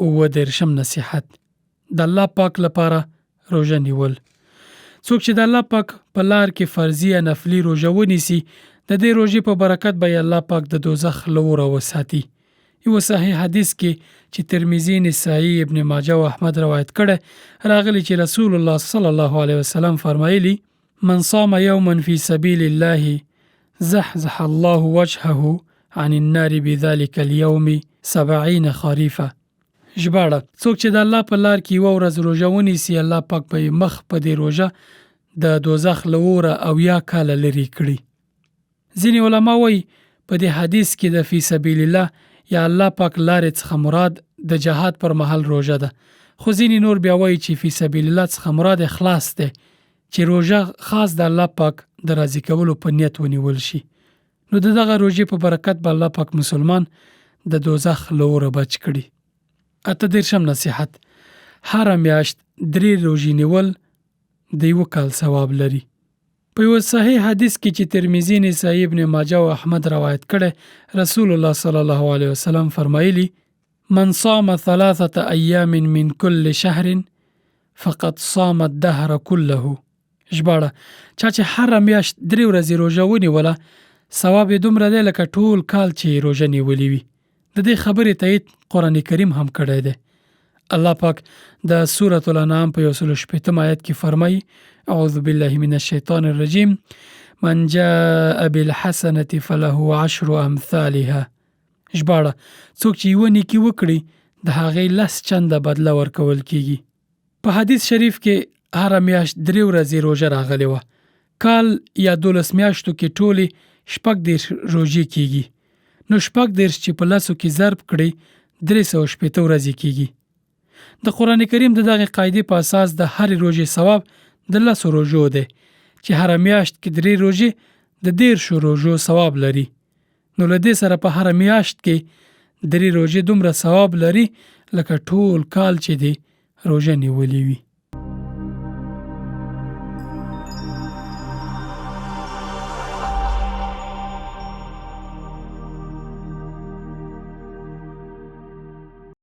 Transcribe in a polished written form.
30 نصیحت د الله پاک لپاره روژه نیول. څوک چې د الله پاک په لار کې فرضي یا نفلي روژه ونیسي، د دې روژې په برکت به الله پاک د دوزخ له اوره وساتي. یو صحیح حدیث کې چې ترمذی، نسائی، ابن ماجه او احمد روایت کړی راغلی چې رسول الله صلی الله علیه وسلم فرمایلی: من صام یوما فی سبیل الله زحزح الله وجهه عن النار بذلك اليوم 70 خریفه. ژباړه: څوک چې د الله په لار کې یوه ورځ روژه ونیسي، الله پاک به مخ په دې روژه د دوزخ له اوره 80 کاله لرې کړي. ځینې علما وایي په دې حدیث کې د فی سبیل الله یا الله پاک لارې څخه مراد د جهاد پر مهال روژه ده، خو ځینې نور بیا وایي چې فی سبیل الله څخه مراد اخلاص ده، چې روژه خاص د الله پاک د راضي کولو په نیت ونیول شي. نو دغه روژې په برکت به الله پاک مسلمان د دوزخ له اوره بچ کړي. 38 نصیحت: هر میاشت 3 روژې نیول د یو کال ثواب لري. په یو صحیح حدیث کې چې ترمذی، نسائی، ابن ماجه او احمد روایت کړی، رسول الله صلی الله علیه وسلم فرمایلی: من صام 3 ایام من كل شهر فقد صام الدهر كله. ژباړه: چا چې هر میاشت 3 ورځې روژه ونیوله، ثواب یې دومره دی لکه ټول کال چې روژه نیولې وي. د دې خبرې تایید قرآن کریم هم کړی دی. الله پاک د سورة الانعام په 118 آیت کې فرمایي: اعوذ بالله من الشیطان الرجیم من جاء بالحسنة فله 10 امثالها. ژباړه: څوک چې یو نیکی وکړي د هغې 10 چنده بدله ورکول کیږي. په حدیث شریف کې هر میاشت 3 ورځې روژه راغلی وه. کال یا 12 میاشتو کې ټولې 14 روژې کیږي. نو 14 چې په 10 کې ضرب کړي 360 ورځې کیږي. د قرآن کریم د دغه قاعدې په اساس د هر روژې ثواب د 10 روژو دی، چې هر میاشت کې 3 روژې د 13 روژو ثواب لري. نو له دې سره په هر میاشت کې 3 روژې دومره ثواب لري لکه ټول کال چې دی روژه نیولې وي.